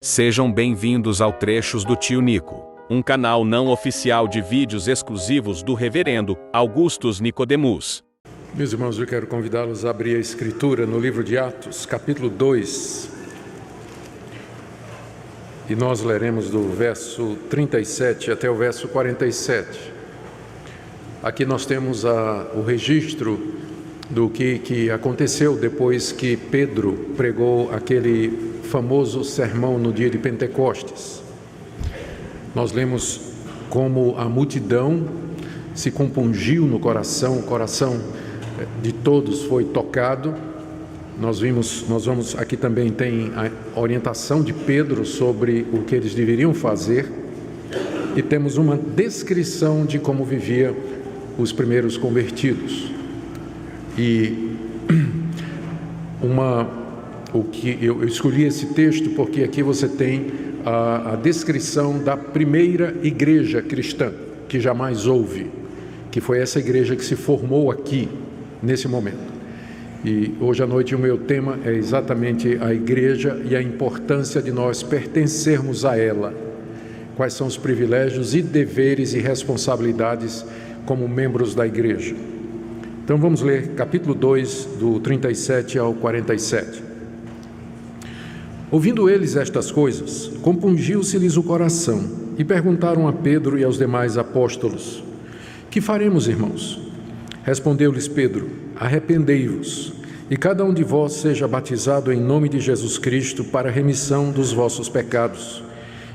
Sejam bem-vindos ao Trechos do Tio Nico, um canal não oficial de vídeos exclusivos do Reverendo Augustus Nicodemus. Meus irmãos, eu quero convidá-los a abrir a Escritura no livro de Atos, capítulo 2. E nós leremos do verso 37 até o verso 47. Aqui nós temos o registro do que aconteceu depois que Pedro pregou aquele famoso sermão no dia de Pentecostes. Nós lemos como a multidão se compungiu no coração, o coração de todos foi tocado. Nós vamos, aqui também tem a orientação de Pedro sobre o que eles deveriam fazer, e temos uma descrição de como vivia os primeiros convertidos. E eu escolhi esse texto porque aqui você tem a descrição da primeira igreja cristã que jamais houve, que foi essa igreja que se formou aqui, nesse momento. E hoje à noite o meu tema é exatamente a igreja e a importância de nós pertencermos a ela. Quais são os privilégios e deveres e responsabilidades como membros da igreja. Então vamos ler capítulo 2, do 37 ao 47. Ouvindo eles estas coisas, compungiu-se-lhes o coração e perguntaram a Pedro e aos demais apóstolos: Que faremos, irmãos? Respondeu-lhes Pedro: Arrependei-vos, e cada um de vós seja batizado em nome de Jesus Cristo para a remissão dos vossos pecados,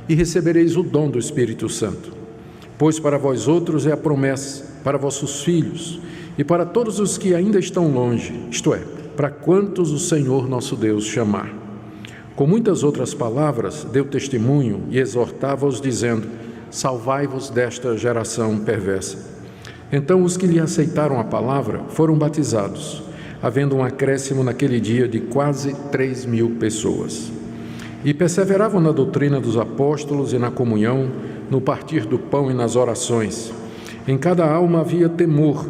e recebereis o dom do Espírito Santo. Pois para vós outros é a promessa, para vossos filhos, e para todos os que ainda estão longe, isto é, para quantos o Senhor nosso Deus chamar. Com muitas outras palavras, deu testemunho e exortava-os, dizendo: Salvai-vos desta geração perversa. Então os que lhe aceitaram a palavra foram batizados, havendo um acréscimo naquele dia de quase 3.000 pessoas. E perseveravam na doutrina dos apóstolos e na comunhão, no partir do pão e nas orações. Em cada alma havia temor,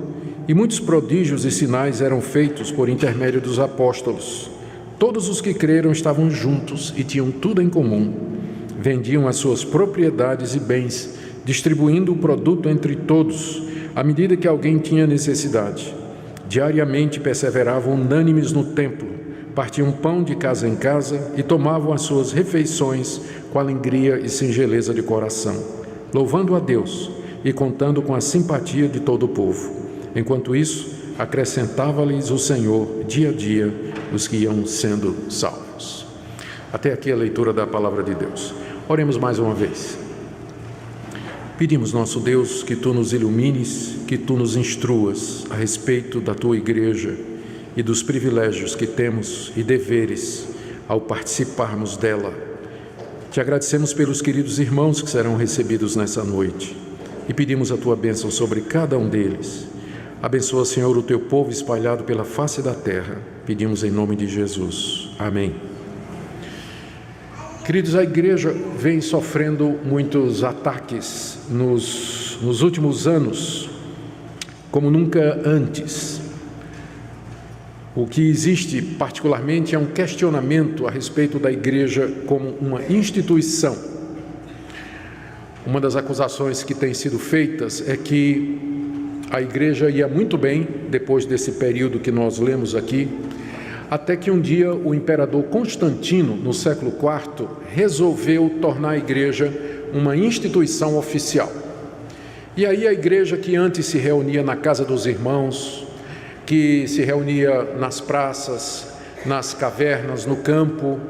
e muitos prodígios e sinais eram feitos por intermédio dos apóstolos. Todos os que creram estavam juntos e tinham tudo em comum. Vendiam as suas propriedades e bens, distribuindo o produto entre todos, à medida que alguém tinha necessidade. Diariamente perseveravam unânimes no templo, partiam pão de casa em casa e tomavam as suas refeições com alegria e singeleza de coração, louvando a Deus e contando com a simpatia de todo o povo. Enquanto isso, acrescentava-lhes o Senhor dia a dia os que iam sendo salvos. Até aqui a leitura da palavra de Deus. Oremos mais uma vez. Pedimos, nosso Deus, que Tu nos ilumines, que Tu nos instruas a respeito da Tua igreja e dos privilégios que temos e deveres ao participarmos dela. Te agradecemos pelos queridos irmãos que serão recebidos nessa noite e pedimos a Tua bênção sobre cada um deles. Abençoa, Senhor, o Teu povo espalhado pela face da terra. Pedimos em nome de Jesus. Amém. Queridos, a igreja vem sofrendo muitos ataques nos últimos anos, como nunca antes. O que existe particularmente é um questionamento a respeito da igreja como uma instituição. Uma das acusações que têm sido feitas é que a igreja ia muito bem depois desse período que nós lemos aqui, até que um dia o imperador Constantino, no século IV, resolveu tornar a igreja uma instituição oficial. E aí a igreja, que antes se reunia na casa dos irmãos, que se reunia nas praças, nas cavernas, no campo,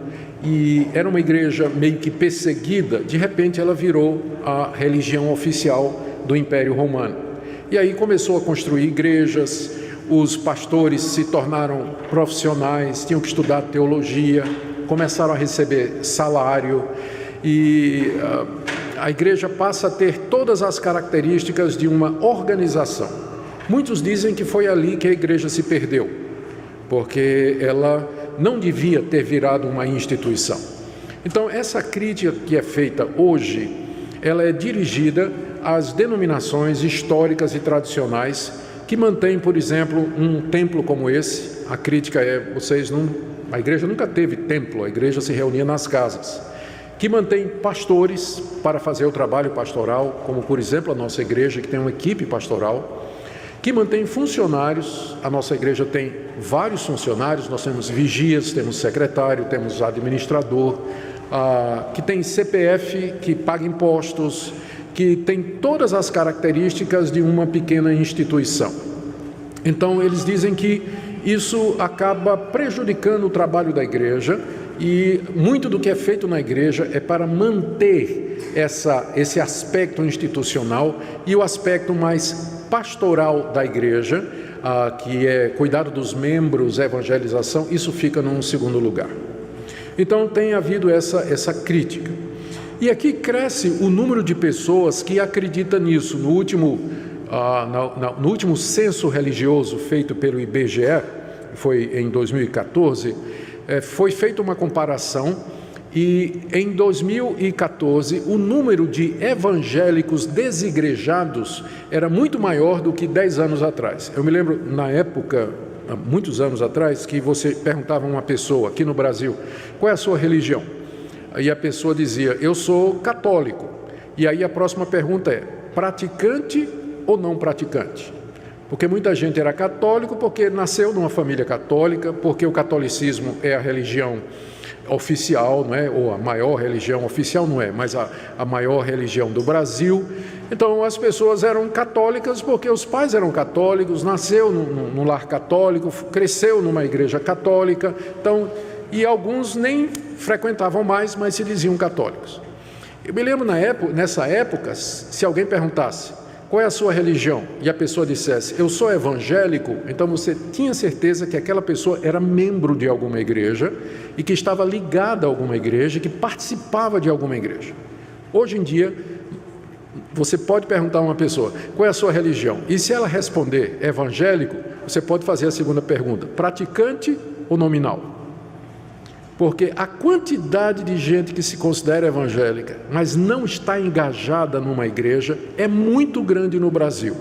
e era uma igreja meio que perseguida, de repente ela virou a religião oficial do Império Romano. E aí começou a construir igrejas, os pastores se tornaram profissionais, tinham que estudar teologia, começaram a receber salário, e a igreja passa a ter todas as características de uma organização. Muitos dizem que foi ali que a igreja se perdeu, porque ela não devia ter virado uma instituição. Então, essa crítica que é feita hoje, ela é dirigida às denominações históricas e tradicionais que mantêm, por exemplo, um templo como esse. A crítica é: a igreja nunca teve templo, a igreja se reunia nas casas. que mantém pastores para fazer o trabalho pastoral, como por exemplo a nossa igreja, que tem uma equipe pastoral, que mantém funcionários. A nossa igreja tem vários funcionários, nós temos vigias, temos secretário, temos administrador, que tem CPF, que paga impostos, que tem todas as características de uma pequena instituição. Então eles dizem que isso acaba prejudicando o trabalho da igreja, e muito do que é feito na igreja é para manter esse aspecto institucional e o aspecto mais pastoral da igreja, que é cuidado dos membros, evangelização, isso fica num segundo lugar. Então tem havido essa crítica. E aqui cresce o número de pessoas que acreditam nisso. No último censo religioso feito pelo IBGE, foi em 2014, foi feita uma comparação, e em 2014 o número de evangélicos desigrejados era muito maior do que 10 anos atrás. Eu me lembro, na época, há muitos anos atrás, que você perguntava a uma pessoa aqui no Brasil: qual é a sua religião? E a pessoa dizia: eu sou católico. E aí a próxima pergunta é: praticante ou não praticante? Porque muita gente era católico porque nasceu numa família católica, porque o catolicismo é a religião oficial, não é? Ou a maior religião oficial, não é, mas a maior religião do Brasil. Então as pessoas eram católicas porque os pais eram católicos, nasceu no lar católico, cresceu numa igreja católica, então, e alguns nem frequentavam mais, mas se diziam católicos. Eu me lembro nessa época, se alguém perguntasse: qual é a sua religião? E a pessoa dissesse: eu sou evangélico, então você tinha certeza que aquela pessoa era membro de alguma igreja e que estava ligada a alguma igreja, que participava de alguma igreja. Hoje em dia, você pode perguntar a uma pessoa: qual é a sua religião? E se ela responder evangélico, você pode fazer a segunda pergunta: praticante ou nominal? Porque a quantidade de gente que se considera evangélica, mas não está engajada numa igreja, é muito grande no Brasil.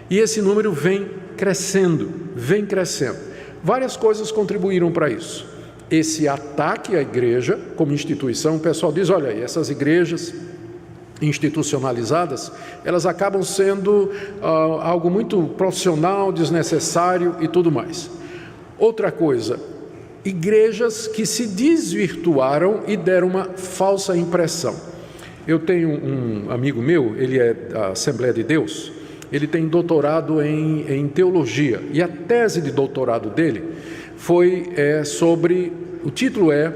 E esse número vem crescendo, vem crescendo. Várias coisas contribuíram para isso. Esse ataque à igreja como instituição, o pessoal diz: olha aí, essas igrejas institucionalizadas, elas acabam sendo algo muito profissional, desnecessário e tudo mais. Outra coisa: igrejas que se desvirtuaram e deram uma falsa impressão. Eu tenho um amigo meu, ele é da Assembleia de Deus, ele tem doutorado em teologia, e a tese de doutorado dele foi sobre, o título é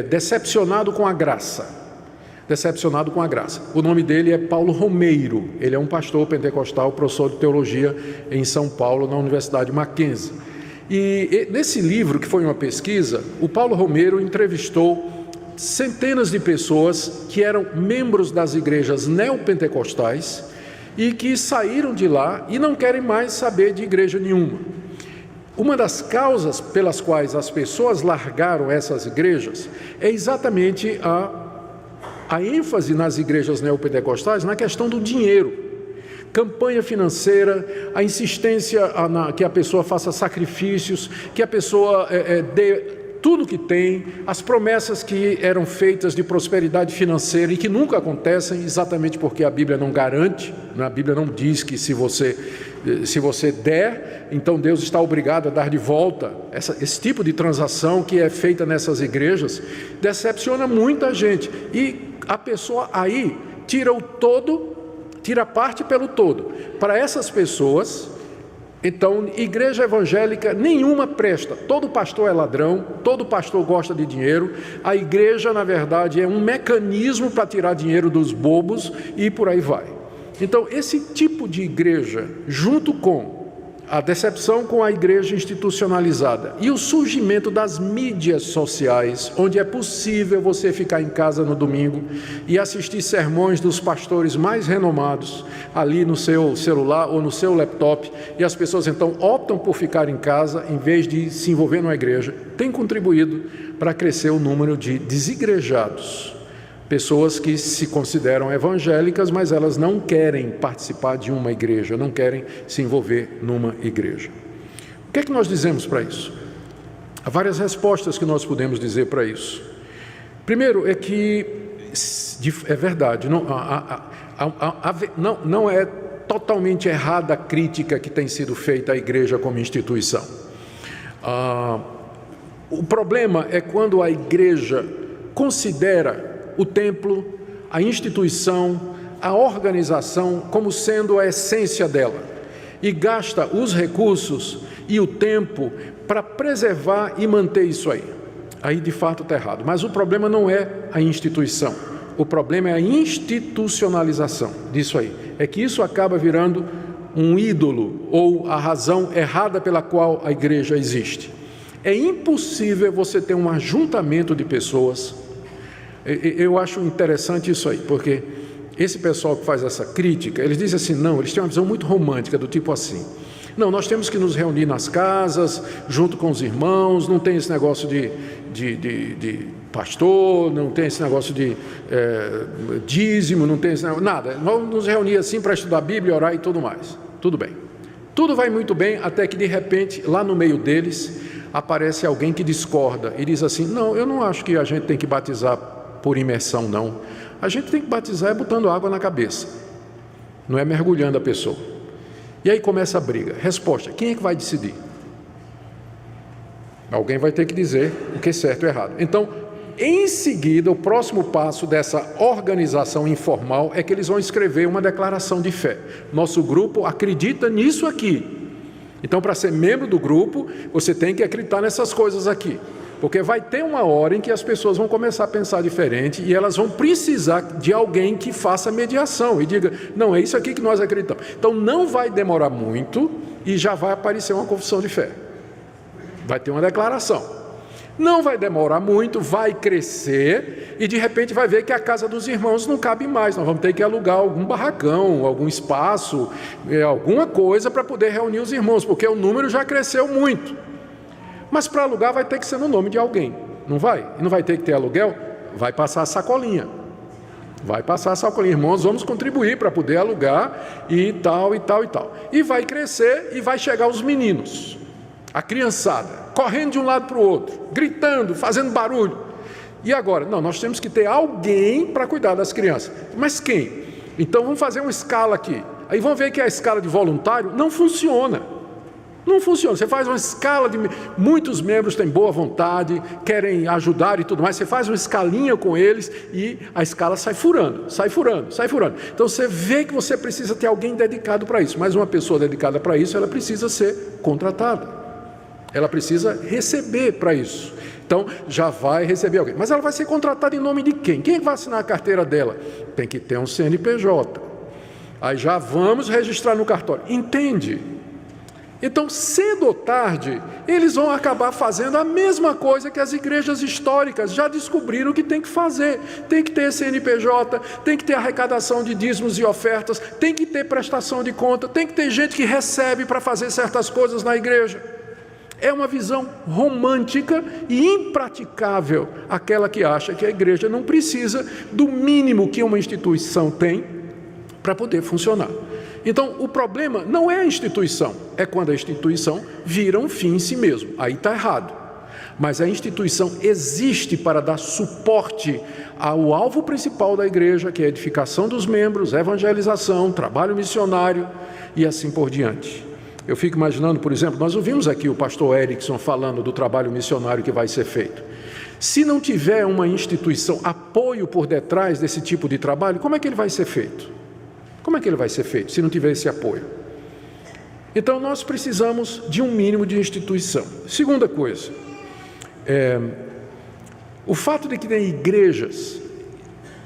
Decepcionado com a Graça. Decepcionado com a Graça. O nome dele é Paulo Romeiro, ele é um pastor pentecostal, professor de teologia em São Paulo, na Universidade Mackenzie. E nesse livro, que foi uma pesquisa, o Paulo Romeiro entrevistou centenas de pessoas que eram membros das igrejas neopentecostais e que saíram de lá e não querem mais saber de igreja nenhuma. Uma das causas pelas quais as pessoas largaram essas igrejas é exatamente a ênfase nas igrejas neopentecostais na questão do dinheiro. Campanha financeira, a insistência que a pessoa faça sacrifícios, que a pessoa dê tudo que tem, as promessas que eram feitas de prosperidade financeira e que nunca acontecem, exatamente porque a Bíblia não garante, a Bíblia não diz que se você der, então Deus está obrigado a dar de volta. Esse tipo de transação que é feita nessas igrejas decepciona muita gente, e a pessoa aí tira o todo, tira parte pelo todo. Para essas pessoas, então, igreja evangélica nenhuma presta. Todo pastor é ladrão, todo pastor gosta de dinheiro. A igreja, na verdade, é um mecanismo para tirar dinheiro dos bobos e por aí vai. Então, esse tipo de igreja, junto com a decepção com a igreja institucionalizada e o surgimento das mídias sociais, onde é possível você ficar em casa no domingo e assistir sermões dos pastores mais renomados ali no seu celular ou no seu laptop, e as pessoas então optam por ficar em casa em vez de se envolver numa igreja, tem contribuído para crescer o número de desigrejados. Pessoas que se consideram evangélicas, mas elas não querem participar de uma igreja, não querem se envolver numa igreja. O que é que nós dizemos para isso? Há várias respostas que nós podemos dizer para isso. Primeiro é que, é verdade, não é totalmente errada a crítica que tem sido feita à igreja como instituição. O problema é quando a igreja considera o templo, a instituição, a organização como sendo a essência dela e gasta os recursos e o tempo para preservar e manter isso aí. Aí de fato está errado. Mas o problema não é a instituição, o problema é a institucionalização disso aí. É que isso acaba virando um ídolo ou a razão errada pela qual a igreja existe. É impossível você ter um ajuntamento de pessoas. Eu acho interessante isso aí, porque esse pessoal que faz essa crítica, eles dizem assim, não, eles têm uma visão muito romântica, do tipo assim, não, nós temos que nos reunir nas casas, junto com os irmãos, não tem esse negócio de pastor, não tem esse negócio de dízimo, não tem esse negócio, nada, vamos nos reunir assim para estudar a Bíblia, orar e tudo mais, tudo bem. Tudo vai muito bem, até que de repente, lá no meio deles, aparece alguém que discorda e diz assim, não, eu não acho que a gente tem que batizar por imersão, não. A gente tem que batizar botando água na cabeça, não é mergulhando a pessoa. E aí começa a briga. Resposta, quem é que vai decidir? Alguém vai ter que dizer o que é certo e errado. Então, em seguida, o próximo passo dessa organização informal é que eles vão escrever uma declaração de fé. Nosso grupo acredita nisso aqui. Então, para ser membro do grupo, você tem que acreditar nessas coisas aqui. Porque vai ter uma hora em que as pessoas vão começar a pensar diferente e elas vão precisar de alguém que faça mediação e diga, não, é isso aqui que nós acreditamos. Então, não vai demorar muito e já vai aparecer uma confissão de fé. Vai ter uma declaração. Não vai demorar muito, vai crescer e de repente vai ver que a casa dos irmãos não cabe mais. Nós vamos ter que alugar algum barracão, algum espaço, alguma coisa para poder reunir os irmãos, porque o número já cresceu muito. Mas para alugar vai ter que ser no nome de alguém, não vai? E não vai ter que ter aluguel? Vai passar a sacolinha. Vai passar a sacolinha. Irmãos, vamos contribuir para poder alugar e tal, e tal, e tal. E vai crescer e vai chegar os meninos, a criançada, correndo de um lado para o outro, gritando, fazendo barulho. E agora? Não, nós temos que ter alguém para cuidar das crianças. Mas quem? Então vamos fazer uma escala aqui. Aí vão ver que a escala de voluntário não funciona. Não funciona, você faz uma escala de... Muitos membros têm boa vontade, querem ajudar e tudo mais, você faz uma escalinha com eles e a escala sai furando, sai furando, sai furando. Então você vê que você precisa ter alguém dedicado para isso, mas uma pessoa dedicada para isso, ela precisa ser contratada. Ela precisa receber para isso. Então já vai receber alguém, mas ela vai ser contratada em nome de quem? Quem vai assinar a carteira dela? Tem que ter um CNPJ. Aí já vamos registrar no cartório. Entende? Então, cedo ou tarde, eles vão acabar fazendo a mesma coisa que as igrejas históricas já descobriram que tem que fazer. Tem que ter CNPJ, tem que ter arrecadação de dízimos e ofertas, tem que ter prestação de conta, tem que ter gente que recebe para fazer certas coisas na igreja. É uma visão romântica e impraticável, aquela que acha que a igreja não precisa do mínimo que uma instituição tem para poder funcionar. Então, o problema não é a instituição, é quando a instituição vira um fim em si mesmo. Aí está errado. Mas a instituição existe para dar suporte ao alvo principal da igreja, que é a edificação dos membros, evangelização, trabalho missionário e assim por diante. Eu fico imaginando, por exemplo, nós ouvimos aqui o pastor Erickson falando do trabalho missionário que vai ser feito. Se não tiver uma instituição, apoio por detrás desse tipo de trabalho, como é que ele vai ser feito? Como é que ele vai ser feito se não tiver esse apoio? Então, nós precisamos de um mínimo de instituição. Segunda coisa, o fato de que tem igrejas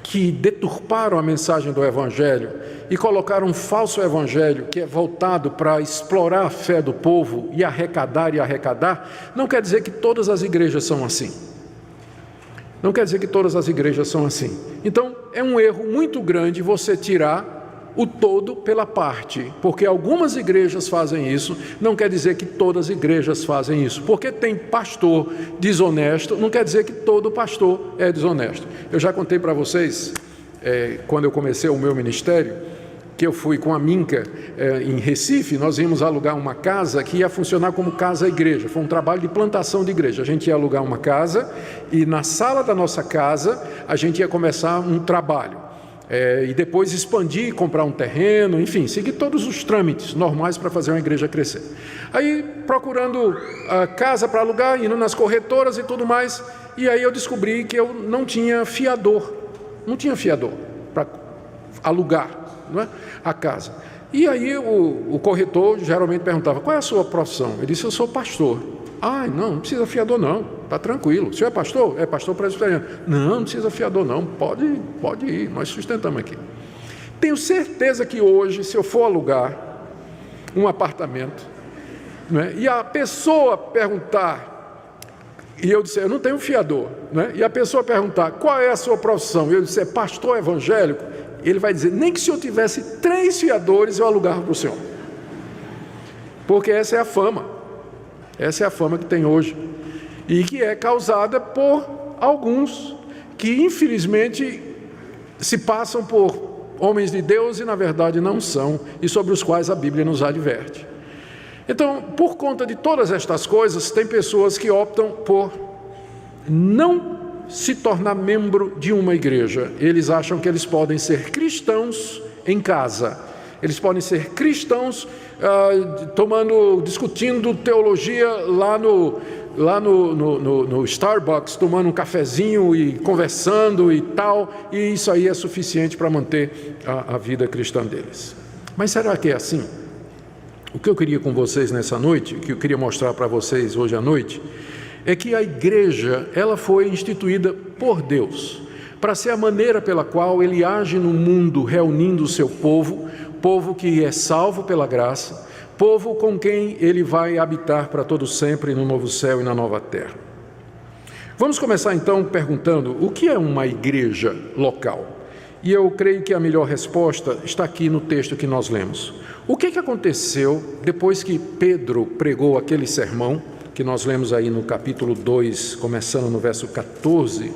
que deturparam a mensagem do Evangelho e colocaram um falso Evangelho que é voltado para explorar a fé do povo e arrecadar, não quer dizer que todas as igrejas são assim. Não quer dizer que todas as igrejas são assim. Então, é um erro muito grande você tirar o todo pela parte, porque algumas igrejas fazem isso, não quer dizer que todas as igrejas fazem isso, porque tem pastor desonesto, não quer dizer que todo pastor é desonesto. Eu já contei para vocês, quando eu comecei o meu ministério, que eu fui com a Minca em Recife, nós íamos alugar uma casa que ia funcionar como casa-igreja. Foi um trabalho de plantação de igreja. A gente ia alugar uma casa e na sala da nossa casa a gente ia começar um trabalho. E depois expandir, comprar um terreno, enfim, seguir todos os trâmites normais para fazer uma igreja crescer. Aí, procurando a casa para alugar, indo nas corretoras e tudo mais, e aí eu descobri que eu não tinha fiador para alugar, não é, a casa. E aí o corretor geralmente perguntava: qual é a sua profissão? Eu disse: eu sou pastor. Não precisa fiador não, está tranquilo. O senhor é pastor? É pastor presbiteriano. Não precisa fiador não, pode ir, nós sustentamos aqui. Tenho certeza que hoje, se eu for alugar um apartamento, né, e a pessoa perguntar, e eu disser: eu não tenho fiador, né, e a pessoa perguntar: qual é a sua profissão? E eu disser: pastor evangélico, ele vai dizer: nem que se eu tivesse 3 fiadores eu alugava para o senhor. Porque essa é a fama. Essa é a fama que tem hoje e que é causada por alguns que infelizmente se passam por homens de Deus e na verdade não são, e sobre os quais a Bíblia nos adverte. Então, por conta de todas estas coisas, tem pessoas que optam por não se tornar membro de uma igreja. Eles acham que eles podem ser cristãos em casa. Eles podem ser cristãos discutindo teologia lá no Starbucks, tomando um cafezinho e conversando e tal, e isso aí é suficiente para manter a vida cristã deles. Mas será que é assim? O que eu queria com vocês nessa noite, o que eu queria mostrar para vocês hoje à noite, é que a igreja, ela foi instituída por Deus, para ser a maneira pela qual Ele age no mundo, reunindo o seu povo que é salvo pela graça, povo com quem Ele vai habitar para todo sempre no novo céu e na nova terra. Vamos começar então perguntando: o que é uma igreja local? E eu creio que a melhor resposta está aqui no texto que nós lemos. O que aconteceu depois que Pedro pregou aquele sermão, que nós lemos aí no capítulo 2, começando no verso 14,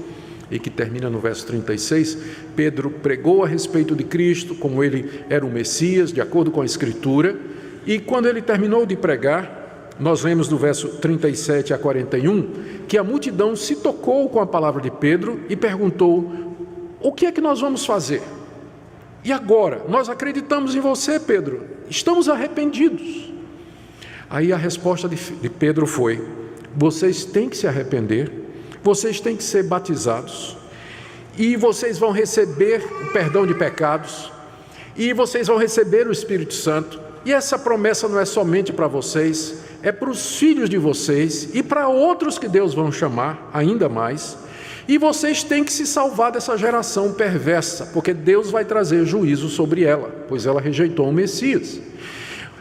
e que termina no verso 36, Pedro pregou a respeito de Cristo, como Ele era o Messias, de acordo com a Escritura, e quando ele terminou de pregar, nós lemos do verso 37 a 41, que a multidão se tocou com a palavra de Pedro e perguntou: o que é que nós vamos fazer? E agora? Nós acreditamos em você, Pedro, estamos arrependidos. Aí a resposta de Pedro foi: vocês têm que se arrepender, vocês têm que ser batizados, e vocês vão receber o perdão de pecados, e vocês vão receber o Espírito Santo, e essa promessa não é somente para vocês, é para os filhos de vocês, e para outros que Deus vão chamar ainda mais, e vocês têm que se salvar dessa geração perversa, porque Deus vai trazer juízo sobre ela, pois ela rejeitou o Messias.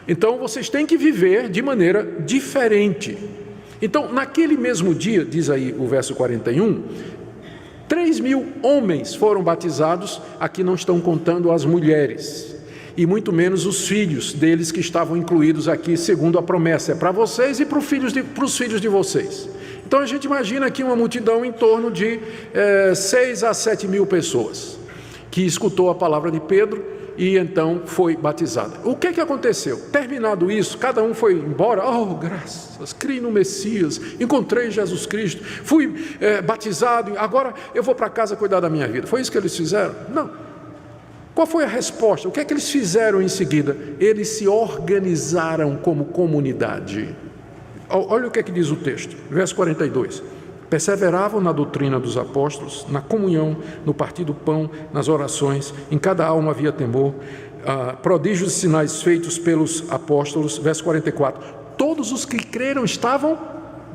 Então vocês têm que viver de maneira diferente. Então, naquele mesmo dia, diz aí o verso 41, 3.000 homens foram batizados, aqui não estão contando as mulheres, e muito menos os filhos deles que estavam incluídos aqui, segundo a promessa, é para vocês e para os filhos de vocês. Então a gente imagina aqui uma multidão em torno de 6 a 7 mil pessoas, que escutou a palavra de Pedro, e então foi batizada. O que aconteceu? Terminado isso, cada um foi embora. Oh, graças, criei no Messias, encontrei Jesus Cristo, fui batizado, agora eu vou para casa cuidar da minha vida. Foi isso que eles fizeram? Não. Qual foi a resposta? O que é que eles fizeram em seguida? Eles se organizaram como comunidade. Olha o que é que diz o texto, verso 42. Perseveravam na doutrina dos apóstolos, na comunhão, no partir do pão, nas orações, em cada alma havia temor, prodígios e sinais feitos pelos apóstolos. Verso 44, todos os que creram estavam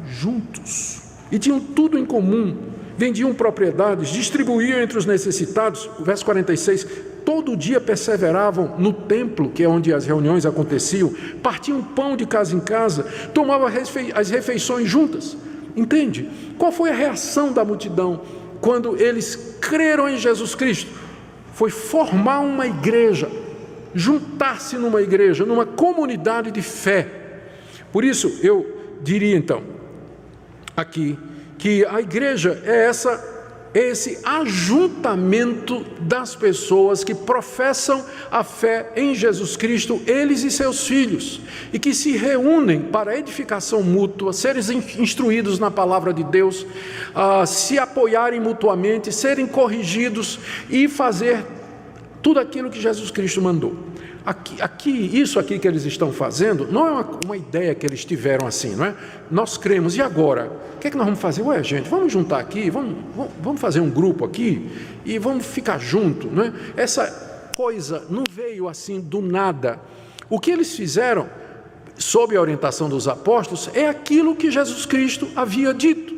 juntos e tinham tudo em comum, vendiam propriedades, distribuíam entre os necessitados. Verso 46, todo dia perseveravam no templo, que é onde as reuniões aconteciam, partiam pão de casa em casa, tomavam as refeições juntas. Entende? Qual foi a reação da multidão quando eles creram em Jesus Cristo? Foi formar uma igreja, juntar-se numa igreja, numa comunidade de fé. Por isso eu diria então aqui que a igreja é essa é esse ajuntamento das pessoas que professam a fé em Jesus Cristo, eles e seus filhos, e que se reúnem para edificação mútua, serem instruídos na palavra de Deus, se apoiarem mutuamente, serem corrigidos e fazer tudo aquilo que Jesus Cristo mandou. Isso aqui que eles estão fazendo não é uma ideia que eles tiveram assim, não é? Nós cremos, e agora? O que é que nós vamos fazer? Ué, gente, vamos juntar aqui, vamos fazer um grupo aqui e vamos ficar junto, não é? Essa coisa não veio assim do nada. O que eles fizeram, sob a orientação dos apóstolos, é aquilo que Jesus Cristo havia dito.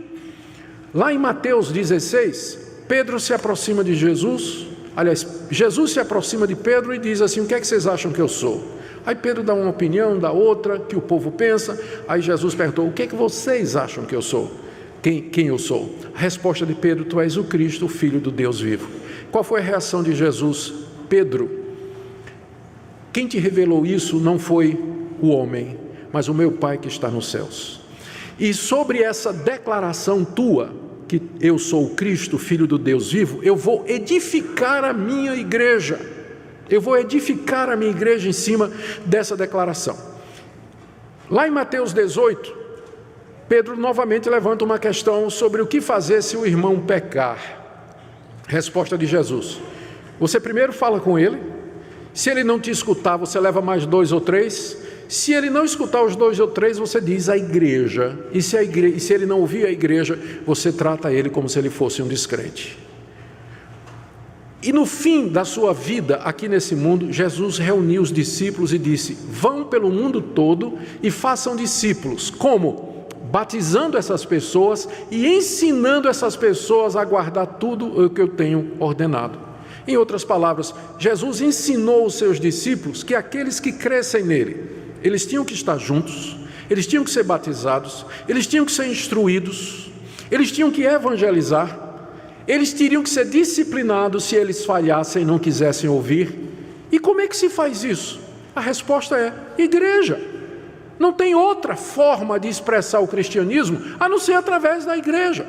Lá em Mateus 16, Pedro se aproxima de Jesus. Aliás, Jesus se aproxima de Pedro e diz assim: o que é que vocês acham que eu sou? Aí Pedro dá uma opinião, dá outra, que o povo pensa. Aí Jesus perguntou: o que é que vocês acham que eu sou? Quem eu sou? A resposta de Pedro: tu és o Cristo, o Filho do Deus vivo. Qual foi a reação de Jesus? Pedro, quem te revelou isso não foi o homem, mas o meu Pai que está nos céus. E sobre essa declaração tua, que eu sou o Cristo, Filho do Deus vivo, eu vou edificar a minha igreja. Eu vou edificar a minha igreja em cima dessa declaração. Lá em Mateus 18, Pedro novamente levanta uma questão sobre o que fazer se o irmão pecar. Resposta de Jesus: você primeiro fala com ele, se ele não te escutar, você leva mais 2 ou 3, se ele não escutar os 2 ou 3, você diz à igreja, e se ele não ouvir a igreja, você trata ele como se ele fosse um descrente. E no fim da sua vida aqui nesse mundo, Jesus reuniu os discípulos e disse: vão pelo mundo todo e façam discípulos. Como? Batizando essas pessoas e ensinando essas pessoas a guardar tudo o que eu tenho ordenado. Em outras palavras, Jesus ensinou os seus discípulos que aqueles que crescem nele, eles tinham que estar juntos, eles tinham que ser batizados, eles tinham que ser instruídos, eles tinham que evangelizar, eles teriam que ser disciplinados se eles falhassem e não quisessem ouvir. E como é que se faz isso? A resposta é: igreja. Não tem outra forma de expressar o cristianismo a não ser através da igreja.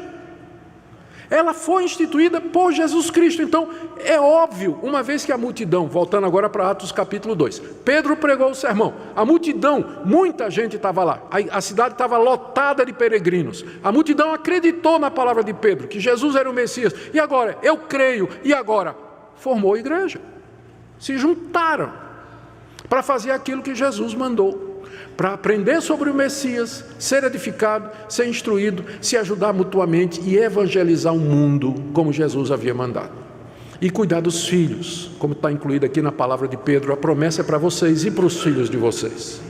Ela foi instituída por Jesus Cristo. Então, é óbvio, uma vez que a multidão, voltando agora para Atos capítulo 2, Pedro pregou o sermão, a multidão, muita gente estava lá, a cidade estava lotada de peregrinos, a multidão acreditou na palavra de Pedro, que Jesus era o Messias, e agora, eu creio, e agora? Formou a igreja, se juntaram para fazer aquilo que Jesus mandou, para aprender sobre o Messias, ser edificado, ser instruído, se ajudar mutuamente e evangelizar o mundo, como Jesus havia mandado. E cuidar dos filhos, como está incluído aqui na palavra de Pedro, a promessa é para vocês e para os filhos de vocês.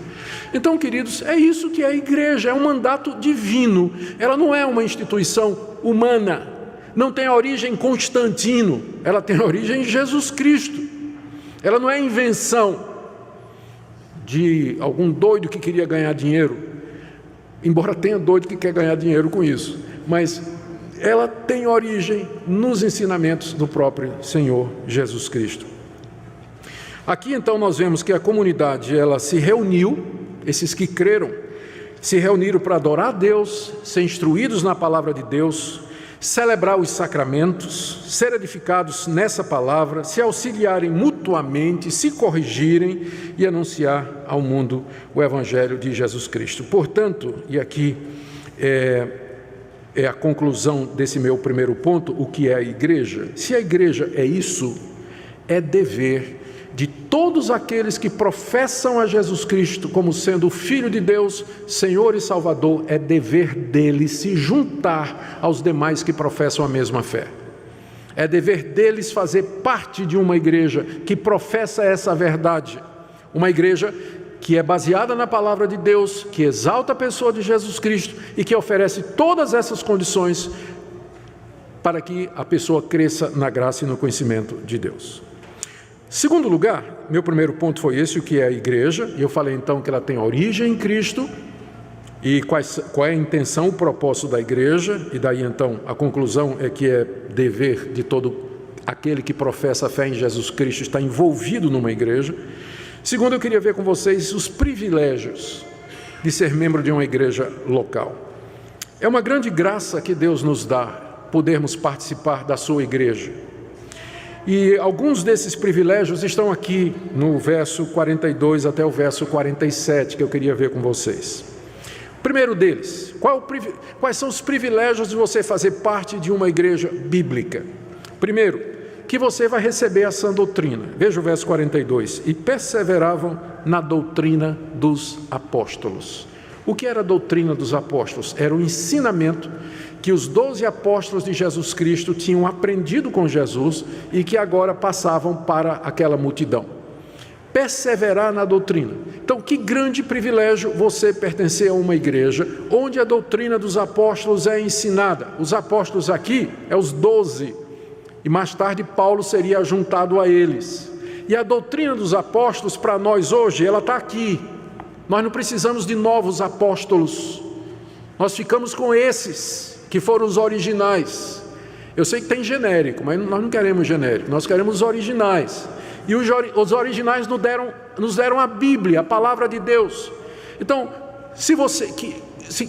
Então, queridos, é isso que é a igreja, é um mandato divino, ela não é uma instituição humana, não tem origem em Constantino, ela tem origem em Jesus Cristo, ela não é invenção de algum doido que queria ganhar dinheiro, embora tenha doido que quer ganhar dinheiro com isso, mas ela tem origem nos ensinamentos do próprio Senhor Jesus Cristo. Aqui então nós vemos que a comunidade, ela se reuniu, esses que creram, se reuniram para adorar a Deus, ser instruídos na palavra de Deus, celebrar os sacramentos, ser edificados nessa palavra, se auxiliarem mutuamente, se corrigirem e anunciar ao mundo o Evangelho de Jesus Cristo. Portanto, e aqui é a conclusão desse meu primeiro ponto, o que é a igreja? Se a igreja é isso, é dever de todos aqueles que professam a Jesus Cristo como sendo o Filho de Deus, Senhor e Salvador, é dever deles se juntar aos demais que professam a mesma fé. É dever deles fazer parte de uma igreja que professa essa verdade, uma igreja que é baseada na palavra de Deus, que exalta a pessoa de Jesus Cristo e que oferece todas essas condições para que a pessoa cresça na graça e no conhecimento de Deus. Segundo lugar, meu primeiro ponto foi esse, o que é a igreja, e eu falei então que ela tem origem em Cristo, e qual é a intenção, o propósito da igreja, e daí então a conclusão é que é dever de todo aquele que professa a fé em Jesus Cristo está envolvido numa igreja. Segundo, eu queria ver com vocês os privilégios de ser membro de uma igreja local. É uma grande graça que Deus nos dá podermos participar da sua igreja. E alguns desses privilégios estão aqui no verso 42 até o verso 47, que eu queria ver com vocês. O primeiro deles, quais são os privilégios de você fazer parte de uma igreja bíblica? Primeiro, que você vai receber a sã doutrina. Veja o verso 42. E perseveravam na doutrina dos apóstolos. O que era a doutrina dos apóstolos? Era o ensinamento que os 12 apóstolos de Jesus Cristo tinham aprendido com Jesus e que agora passavam para aquela multidão. Perseverar na doutrina. Então, que grande privilégio você pertencer a uma igreja onde a doutrina dos apóstolos é ensinada. Os apóstolos aqui é os 12, e mais tarde Paulo seria juntado a eles. E a doutrina dos apóstolos para nós hoje, ela está aqui. Nós não precisamos de novos apóstolos. Nós ficamos com esses que foram os originais. Eu sei que tem genérico, mas nós não queremos genérico, nós queremos os originais. E os originais nos deram a Bíblia, a palavra de Deus. Então,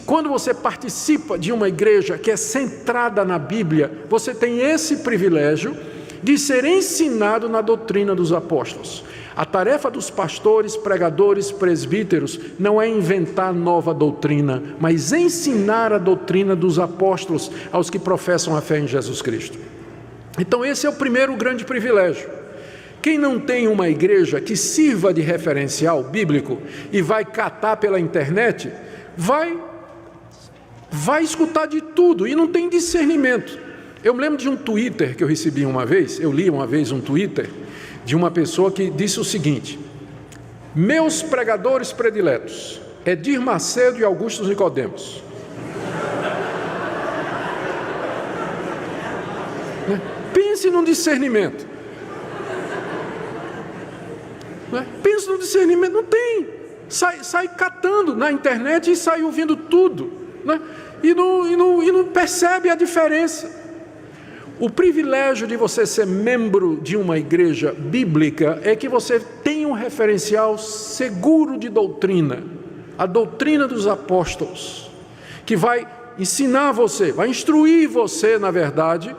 quando você participa de uma igreja que é centrada na Bíblia, você tem esse privilégio de ser ensinado na doutrina dos apóstolos. A tarefa dos pastores, pregadores, presbíteros não é inventar nova doutrina, mas ensinar a doutrina dos apóstolos aos que professam a fé em Jesus Cristo. Então esse é o primeiro grande privilégio. Quem não tem uma igreja que sirva de referencial bíblico e vai catar pela internet, vai escutar de tudo e não tem discernimento. Eu me lembro de um Twitter que eu recebi uma vez, eu li uma vez um Twitter de uma pessoa que disse o seguinte: meus pregadores prediletos, Edir Macedo e Augusto Nicodemos. Pense no discernimento. Pense no discernimento, não tem. Sai catando na internet e sai ouvindo tudo, né? E não percebe a diferença. O privilégio de você ser membro de uma igreja bíblica é que você tem um referencial seguro de doutrina, a doutrina dos apóstolos, que vai ensinar você, vai instruir você, na verdade,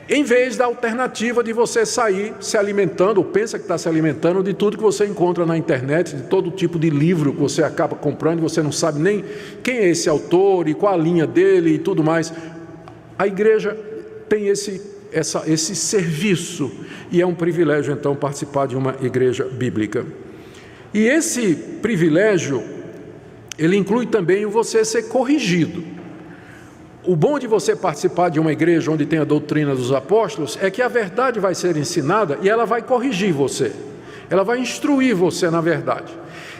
em vez da alternativa de você sair se alimentando, ou pensa que está se alimentando de tudo que você encontra na internet, de todo tipo de livro que você acaba comprando, e você não sabe nem quem é esse autor e qual a linha dele e tudo mais. A igreja tem esse serviço, e é um privilégio, então, participar de uma igreja bíblica. E esse privilégio, ele inclui também o você ser corrigido. O bom de você participar de uma igreja onde tem a doutrina dos apóstolos é que a verdade vai ser ensinada e ela vai corrigir você. Ela vai instruir você na verdade.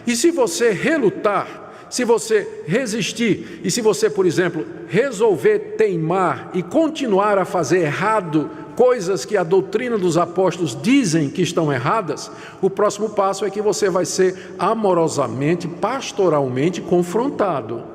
E se você relutar, se você resistir, e se você, por exemplo, resolver teimar e continuar a fazer errado coisas que a doutrina dos apóstolos dizem que estão erradas, o próximo passo é que você vai ser amorosamente, pastoralmente confrontado.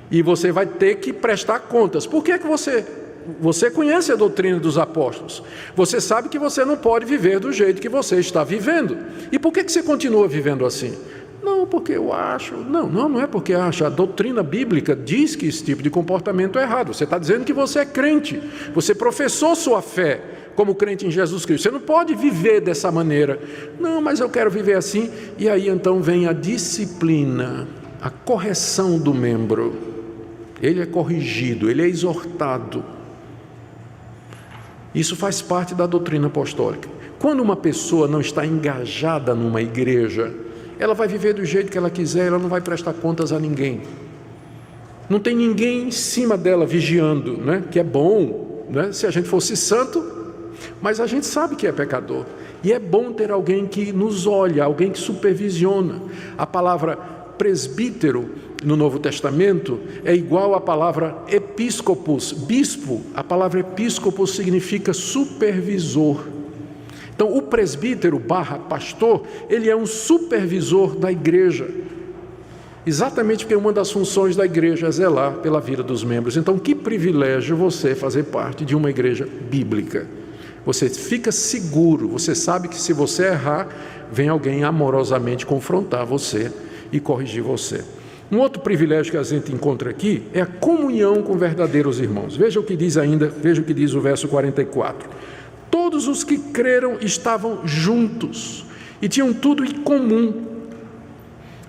E você vai ter que prestar contas. Por que é que você conhece a doutrina dos apóstolos? Você sabe que você não pode viver do jeito que você está vivendo. E por que você continua vivendo assim? Não, porque eu acho. Não é porque acha. A doutrina bíblica diz que esse tipo de comportamento é errado. Você está dizendo que você é crente. Você professou sua fé como crente em Jesus Cristo. Você não pode viver dessa maneira. Não, mas eu quero viver assim. E aí então vem a disciplina, a correção do membro. Ele é corrigido, ele é exortado. Isso faz parte da doutrina apostólica. Quando uma pessoa não está engajada numa igreja, ela vai viver do jeito que ela quiser, ela não vai prestar contas a ninguém. Não tem ninguém em cima dela vigiando, né? Que é bom, né? Se a gente fosse santo, mas a gente sabe que é pecador. E é bom ter alguém que nos olha, alguém que supervisiona. A palavra presbítero no Novo Testamento é igual à palavra episcopos, bispo. A palavra episcopos significa supervisor. Então, o presbítero / pastor, ele é um supervisor da igreja. Exatamente porque uma das funções da igreja é zelar pela vida dos membros. Então, que privilégio você fazer parte de uma igreja bíblica. Você fica seguro, você sabe que se você errar, vem alguém amorosamente confrontar você e corrigir você. Um outro privilégio que a gente encontra aqui é a comunhão com verdadeiros irmãos. Veja o que diz o verso 44. Todos os que creram estavam juntos e tinham tudo em comum.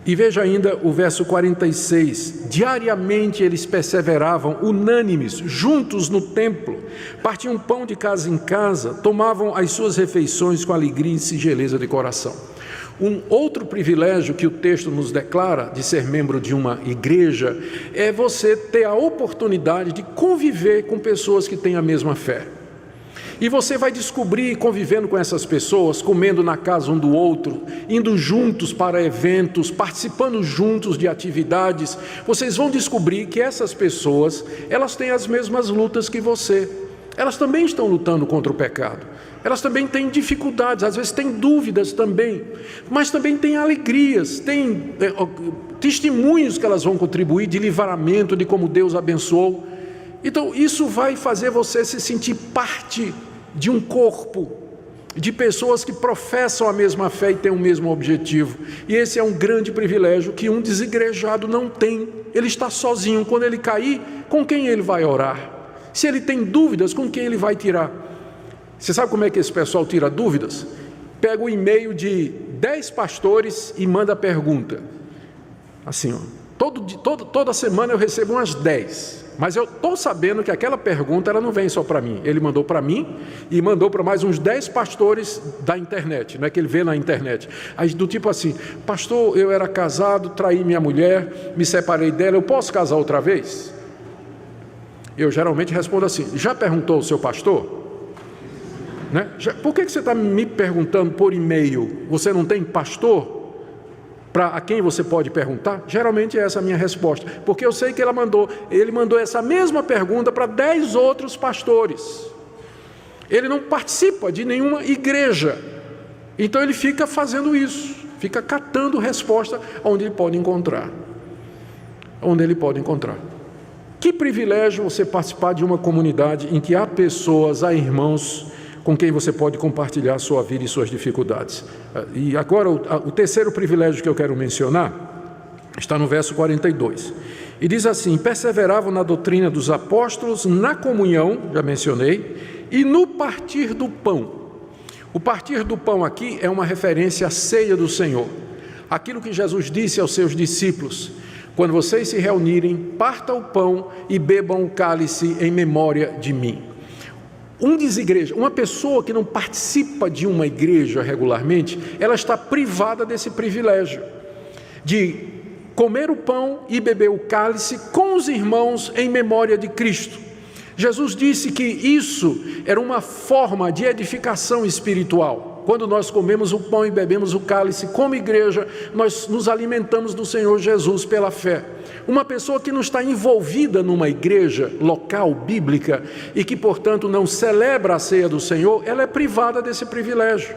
E veja ainda o verso 46. Diariamente eles perseveravam unânimes, juntos no templo, partiam pão de casa em casa, tomavam as suas refeições com alegria e singeleza de coração. Um outro privilégio que o texto nos declara de ser membro de uma igreja é você ter a oportunidade de conviver com pessoas que têm a mesma fé. E você vai descobrir, convivendo com essas pessoas, comendo na casa um do outro, indo juntos para eventos, participando juntos de atividades, vocês vão descobrir que essas pessoas, elas têm as mesmas lutas que você. Elas também estão lutando contra o pecado. Elas também têm dificuldades, às vezes têm dúvidas também, mas também têm alegrias, têm testemunhos que elas vão contribuir de livramento, de como Deus abençoou. Então isso vai fazer você se sentir parte de um corpo, de pessoas que professam a mesma fé e têm o mesmo objetivo. E esse é um grande privilégio que um desigrejado não tem. Ele está sozinho. Quando ele cair, com quem ele vai orar? Se ele tem dúvidas, com quem ele vai tirar? Você sabe como é que esse pessoal tira dúvidas? Pega o e-mail de 10 pastores e manda a pergunta. Assim, toda semana eu recebo umas 10. Mas eu estou sabendo que aquela pergunta ela não vem só para mim. Ele mandou para mim e mandou para mais uns 10 pastores da internet, não é que ele vê na internet. Aí, do tipo assim, pastor, eu era casado, traí minha mulher, me separei dela, eu posso casar outra vez? Eu geralmente respondo assim, já perguntou o seu pastor? Né? Por que você está me perguntando por e-mail? Você não tem pastor a quem você pode perguntar? Geralmente é essa a minha resposta, porque eu sei que ele mandou essa mesma pergunta para 10 outros pastores. Ele não participa de nenhuma igreja, então ele fica fazendo isso, fica catando resposta onde ele pode encontrar. Que privilégio você participar de uma comunidade em que há pessoas, há irmãos com quem você pode compartilhar a sua vida e suas dificuldades. E agora, o terceiro privilégio que eu quero mencionar está no verso 42. E diz assim, perseveravam na doutrina dos apóstolos, na comunhão, já mencionei, e no partir do pão. O partir do pão aqui é uma referência à ceia do Senhor. Aquilo que Jesus disse aos seus discípulos, quando vocês se reunirem, partam o pão e bebam o cálice em memória de mim. Uma pessoa que não participa de uma igreja regularmente, ela está privada desse privilégio de comer o pão e beber o cálice com os irmãos em memória de Cristo. Jesus disse que isso era uma forma de edificação espiritual. Quando nós comemos o pão e bebemos o cálice como igreja, nós nos alimentamos do Senhor Jesus pela fé. Uma pessoa que não está envolvida numa igreja local, bíblica, e que, portanto, não celebra a ceia do Senhor, ela é privada desse privilégio.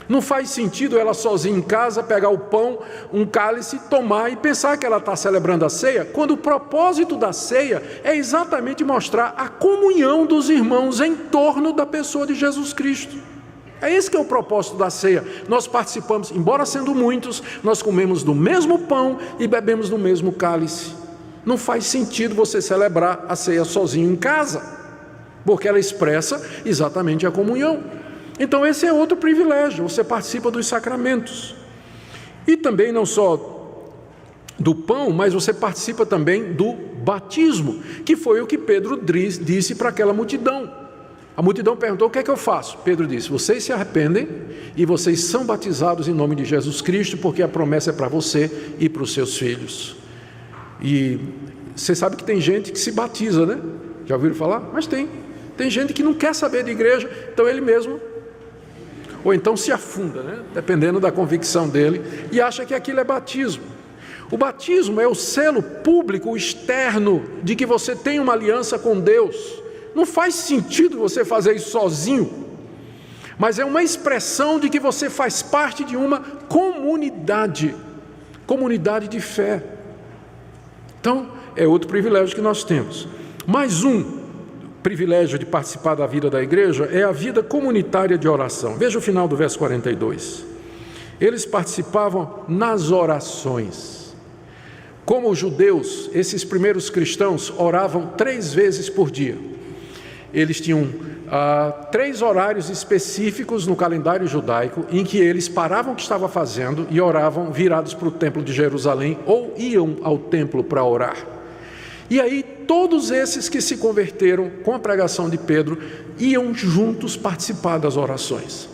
Não faz sentido ela sozinha em casa pegar o pão, um cálice, tomar e pensar que ela está celebrando a ceia, quando o propósito da ceia é exatamente mostrar a comunhão dos irmãos em torno da pessoa de Jesus Cristo. É esse que é o propósito da ceia. Nós participamos, embora sendo muitos, nós comemos do mesmo pão e bebemos do mesmo cálice. Não faz sentido você celebrar a ceia sozinho em casa, porque ela expressa exatamente a comunhão. Então esse é outro privilégio, você participa dos sacramentos. E também não só do pão, mas você participa também do batismo, que foi o que Pedro disse para aquela multidão. A multidão perguntou, o que é que eu faço? Pedro disse, vocês se arrependem e vocês são batizados em nome de Jesus Cristo, porque a promessa é para você e para os seus filhos. E você sabe que tem gente que se batiza, né? Já ouviram falar? Mas tem gente que não quer saber de igreja, então ele mesmo, ou então se afunda, né? Dependendo da convicção dele, e acha que aquilo é batismo. O batismo é o selo público externo de que você tem uma aliança com Deus. Não faz sentido você fazer isso sozinho, mas é uma expressão de que você faz parte de uma comunidade de fé. Então, é outro privilégio que nós temos. Mais um privilégio de participar da vida da igreja é a vida comunitária de oração. Veja o final do verso 42. Eles participavam nas orações. Como os judeus, esses primeiros cristãos oravam 3 vezes por dia. Eles tinham 3 horários específicos no calendário judaico em que eles paravam o que estavam fazendo e oravam virados para o templo de Jerusalém ou iam ao templo para orar. E aí todos esses que se converteram com a pregação de Pedro iam juntos participar das orações.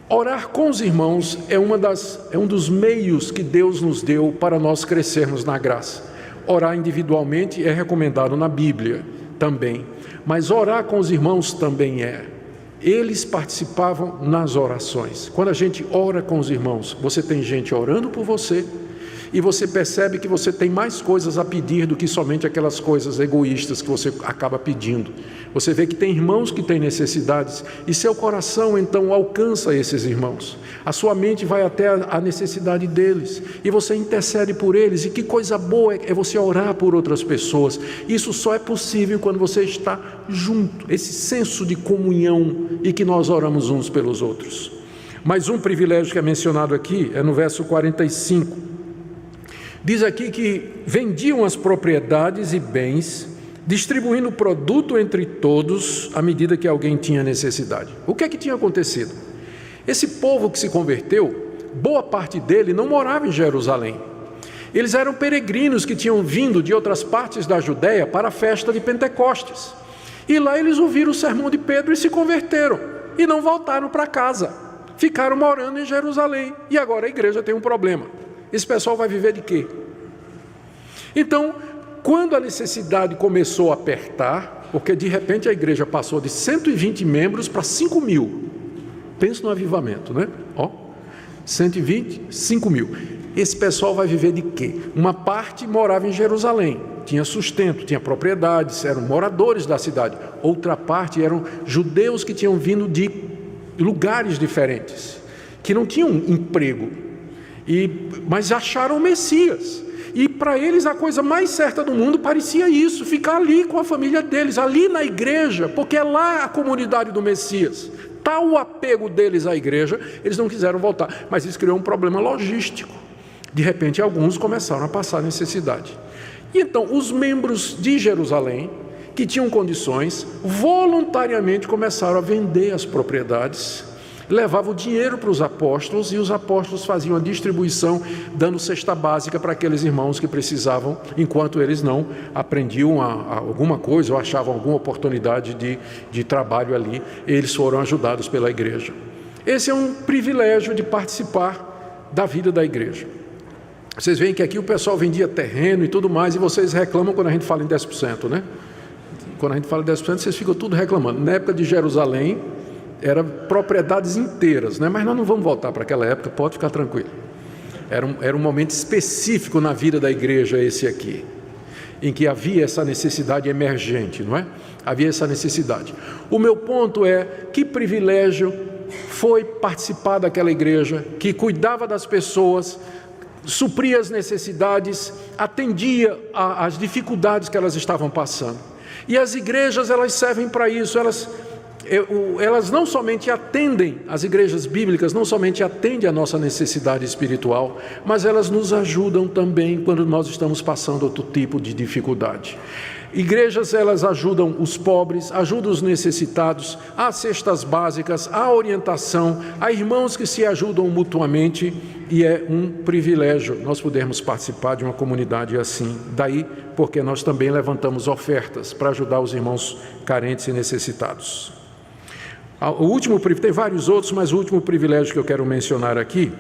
Orar com os irmãos é um dos meios que Deus nos deu para nós crescermos na graça. Orar individualmente é recomendado na Bíblia também, mas orar com os irmãos também é. Eles participavam nas orações. Quando a gente ora com os irmãos, você tem gente orando por você e você percebe que você tem mais coisas a pedir do que somente aquelas coisas egoístas que você acaba pedindo. Você vê que tem irmãos que têm necessidades e seu coração então alcança esses irmãos. A sua mente vai até a necessidade deles e você intercede por eles. E que coisa boa é você orar por outras pessoas. Isso só é possível quando você está junto, esse senso de comunhão e que nós oramos uns pelos outros. Mais um privilégio que é mencionado aqui é no verso 45. Diz aqui que vendiam as propriedades e bens, distribuindo o produto entre todos à medida que alguém tinha necessidade. O que é que tinha acontecido? Esse povo que se converteu, boa parte dele não morava em Jerusalém. Eles eram peregrinos que tinham vindo de outras partes da Judéia para a festa de Pentecostes. E lá eles ouviram o sermão de Pedro e se converteram. E não voltaram para casa. Ficaram morando em Jerusalém. E agora a igreja tem um problema. Esse pessoal vai viver de quê? Então, quando a necessidade começou a apertar, porque de repente a igreja passou de 120 membros para 5 mil. Pensa no avivamento, né? 120, 5 mil. Esse pessoal vai viver de quê? Uma parte morava em Jerusalém, tinha sustento, tinha propriedades, eram moradores da cidade. Outra parte eram judeus que tinham vindo de lugares diferentes, que não tinham emprego. Mas acharam o Messias, e para eles a coisa mais certa do mundo parecia isso, ficar ali com a família deles, ali na igreja, porque é lá a comunidade do Messias. Tal o apego deles à igreja, eles não quiseram voltar, mas isso criou um problema logístico. De repente alguns começaram a passar necessidade, e então os membros de Jerusalém, que tinham condições, voluntariamente começaram a vender as propriedades, levavam o dinheiro para os apóstolos e os apóstolos faziam a distribuição, dando cesta básica para aqueles irmãos que precisavam, enquanto eles não aprendiam alguma coisa ou achavam alguma oportunidade de trabalho ali, eles foram ajudados pela igreja. Esse é um privilégio de participar da vida da igreja. Vocês veem que aqui o pessoal vendia terreno e tudo mais, e vocês reclamam quando a gente fala em 10%, né? Quando a gente fala em 10%, vocês ficam tudo reclamando. Na época de Jerusalém, eram propriedades inteiras, né? Mas nós não vamos voltar para aquela época, pode ficar tranquilo. Era um momento específico na vida da igreja esse aqui, em que havia essa necessidade emergente, não é? Havia essa necessidade. O meu ponto é, que privilégio foi participar daquela igreja, que cuidava das pessoas, supria as necessidades, atendia às dificuldades que elas estavam passando. E as igrejas, elas servem para isso, elas não somente atendem, as igrejas bíblicas não somente atendem a nossa necessidade espiritual, mas elas nos ajudam também quando nós estamos passando outro tipo de dificuldade. Igrejas, elas ajudam os pobres, ajudam os necessitados, há cestas básicas, há orientação, há irmãos que se ajudam mutuamente, e é um privilégio nós podermos participar de uma comunidade assim. Daí porque nós também levantamos ofertas para ajudar os irmãos carentes e necessitados. O último, tem vários outros, mas o último privilégio que eu quero mencionar aqui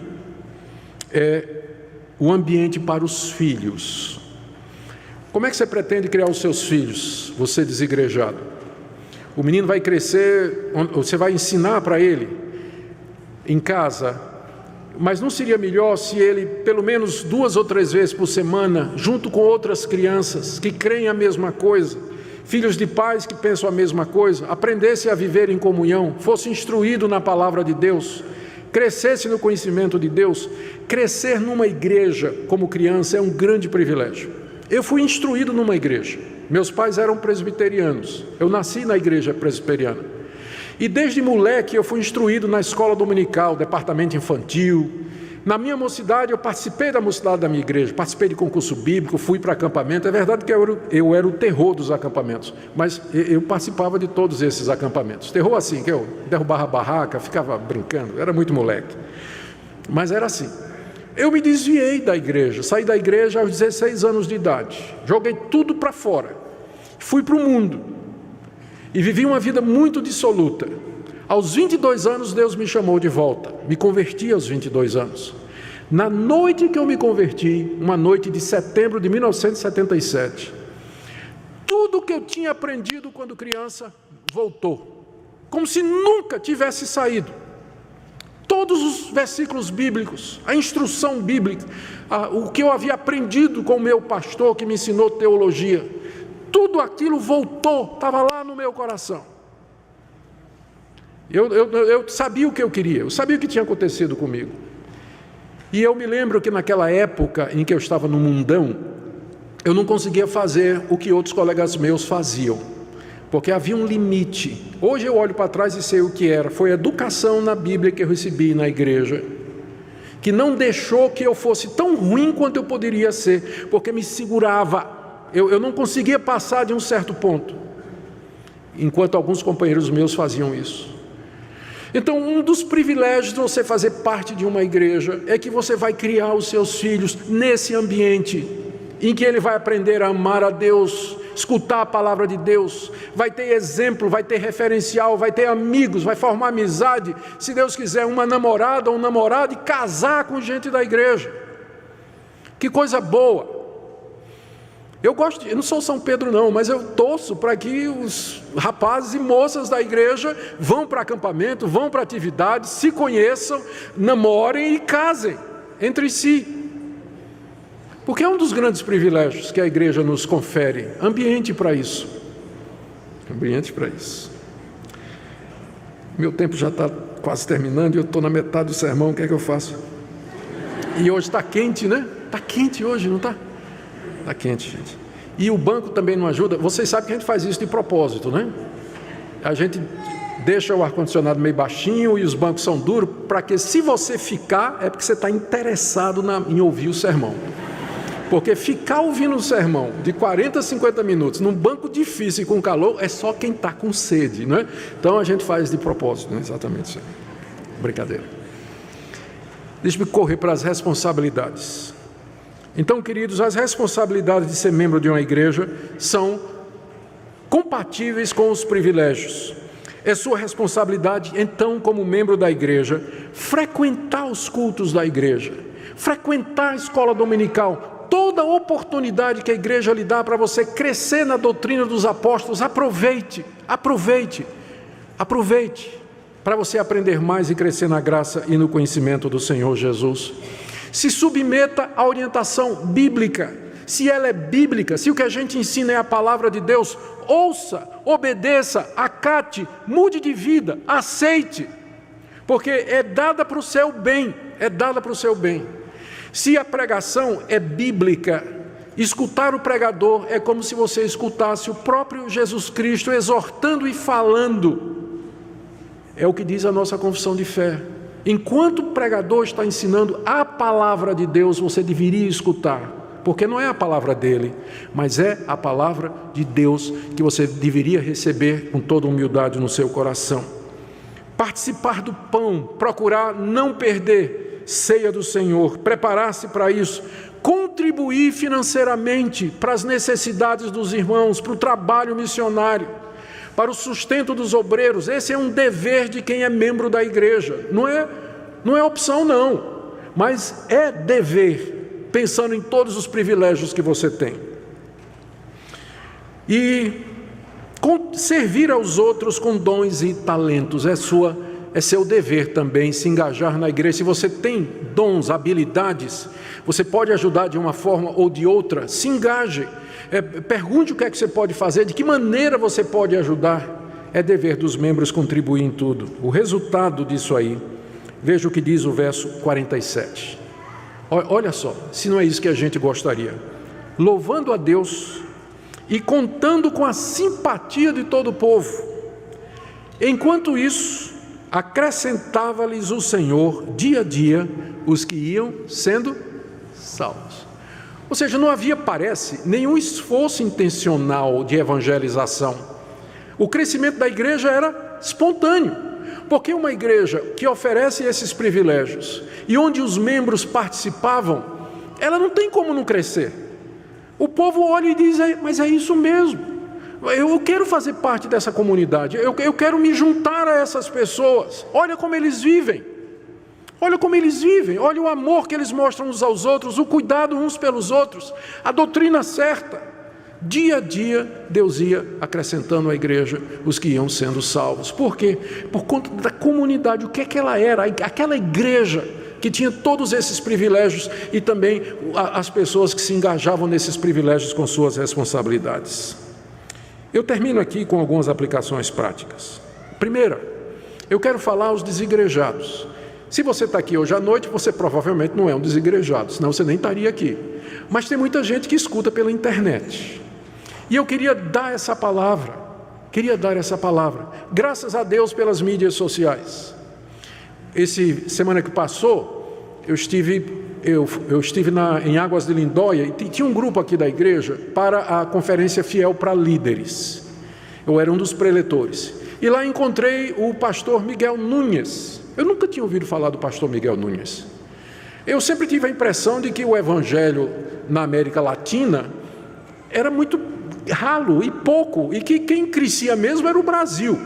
é o ambiente para os filhos. Como é que você pretende criar os seus filhos, você desigrejado? O menino vai crescer, você vai ensinar para ele em casa, mas não seria melhor se ele, pelo menos 2 ou 3 vezes por semana, junto com outras crianças que creem a mesma coisa, filhos de pais que pensam a mesma coisa, aprendesse a viver em comunhão, fosse instruído na palavra de Deus, crescesse no conhecimento de Deus? Crescer numa igreja como criança é um grande privilégio. Eu fui instruído numa igreja, meus pais eram presbiterianos, eu nasci na igreja presbiteriana, e desde moleque eu fui instruído na escola dominical, departamento infantil, Na minha mocidade, eu participei da mocidade da minha igreja, participei de concurso bíblico, fui para acampamento. É verdade que eu era o terror dos acampamentos, mas eu participava de todos esses acampamentos. Terror assim, que eu derrubava a barraca, ficava brincando, era muito moleque. Mas era assim. Eu me desviei da igreja, saí da igreja aos 16 anos de idade, joguei tudo para fora, fui para o mundo e vivi uma vida muito dissoluta. Aos 22 anos, Deus me chamou de volta, me converti aos 22 anos. Na noite que eu me converti, uma noite de setembro de 1977, tudo que eu tinha aprendido quando criança voltou, como se nunca tivesse saído. Todos os versículos bíblicos, a instrução bíblica, o que eu havia aprendido com o meu pastor que me ensinou teologia, tudo aquilo voltou, estava lá no meu coração. Eu sabia o que eu queria, eu sabia o que tinha acontecido comigo. E eu me lembro que naquela época em que eu estava no mundão, eu não conseguia fazer o que outros colegas meus faziam, porque havia um limite. Hoje eu olho para trás e sei o que era. Foi a educação na Bíblia que eu recebi na igreja, que não deixou que eu fosse tão ruim quanto eu poderia ser, porque me segurava. Eu não conseguia passar de um certo ponto, enquanto alguns companheiros meus faziam isso. Então, um dos privilégios de você fazer parte de uma igreja é que você vai criar os seus filhos nesse ambiente em que ele vai aprender a amar a Deus, escutar a palavra de Deus, vai ter exemplo, vai ter referencial, vai ter amigos, vai formar amizade, se Deus quiser, uma namorada ou um namorado, e casar com gente da igreja. Que coisa boa! Eu não sou São Pedro não, mas eu torço para que os rapazes e moças da igreja vão para acampamento, vão para atividades, se conheçam, namorem e casem entre si. Porque é um dos grandes privilégios que a igreja nos confere, ambiente para isso. Ambiente para isso. Meu tempo já está quase terminando e eu estou na metade do sermão, o que é que eu faço? E hoje está quente, né? Está quente hoje, não está? Está quente, gente. E o banco também não ajuda. Vocês sabem que a gente faz isso de propósito, né? A gente deixa o ar-condicionado meio baixinho e os bancos são duros, para que se você ficar, é porque você está interessado em ouvir o sermão. Porque ficar ouvindo o sermão de 40 a 50 minutos num banco difícil e com calor é só quem está com sede, não é? Então a gente faz de propósito, né? Exatamente isso. Brincadeira. Deixa-me correr para as responsabilidades. Então, queridos, as responsabilidades de ser membro de uma igreja são compatíveis com os privilégios. É sua responsabilidade, então, como membro da igreja, frequentar os cultos da igreja, frequentar a escola dominical, toda oportunidade que a igreja lhe dá para você crescer na doutrina dos apóstolos, aproveite para você aprender mais e crescer na graça e no conhecimento do Senhor Jesus. Se submeta à orientação bíblica. Se ela é bíblica, se o que a gente ensina é a palavra de Deus, ouça, obedeça, acate, mude de vida, aceite, porque é dada para o seu bem, Se a pregação é bíblica, escutar o pregador é como se você escutasse o próprio Jesus Cristo exortando e falando. É o que diz a nossa confissão de fé. Enquanto o pregador está ensinando a palavra de Deus, você deveria escutar, porque não é a palavra dele, mas é a palavra de Deus que você deveria receber com toda humildade no seu coração. Participar do pão, procurar não perder ceia do Senhor, preparar-se para isso, contribuir financeiramente para as necessidades dos irmãos, para o trabalho missionário, para o sustento dos obreiros. Esse é um dever de quem é membro da igreja. Não é opção não, mas é dever, pensando em todos os privilégios que você tem. E servir aos outros com dons e talentos é seu dever também, se engajar na igreja. Se você tem dons, habilidades, você pode ajudar de uma forma ou de outra, se engaje. Pergunte o que é que você pode fazer, de que maneira você pode ajudar. É dever dos membros contribuir em tudo. O resultado disso aí, veja o que diz o verso 47. Olha só, se não é isso que a gente gostaria. Louvando a Deus e contando com a simpatia de todo o povo. Enquanto isso, acrescentava-lhes o Senhor dia a dia os que iam sendo salvos. Ou seja, não havia, parece, nenhum esforço intencional de evangelização. O crescimento da igreja era espontâneo, porque uma igreja que oferece esses privilégios e onde os membros participavam, ela não tem como não crescer. O povo olha e diz, mas é isso mesmo, eu quero fazer parte dessa comunidade, eu quero me juntar a essas pessoas, olha como eles vivem. Olha como eles vivem, olha o amor que eles mostram uns aos outros, o cuidado uns pelos outros, a doutrina certa. Dia a dia, Deus ia acrescentando à igreja os que iam sendo salvos. Por quê? Por conta da comunidade, o que é que ela era, aquela igreja que tinha todos esses privilégios e também as pessoas que se engajavam nesses privilégios com suas responsabilidades. Eu termino aqui com algumas aplicações práticas. Primeira, eu quero falar aos desigrejados. Se você está aqui hoje à noite, você provavelmente não é um desigrejado, senão você nem estaria aqui. Mas tem muita gente que escuta pela internet. E eu queria dar essa palavra, graças a Deus pelas mídias sociais. Semana que passou, eu estive em Águas de Lindóia e tinha um grupo aqui da igreja para a Conferência Fiel para Líderes. Eu era um dos preletores. E lá encontrei o pastor Miguel Nunes. Eu nunca tinha ouvido falar do pastor Miguel Nunes. Eu sempre tive a impressão de que o evangelho na América Latina era muito ralo e pouco, e que quem crescia mesmo era o Brasil.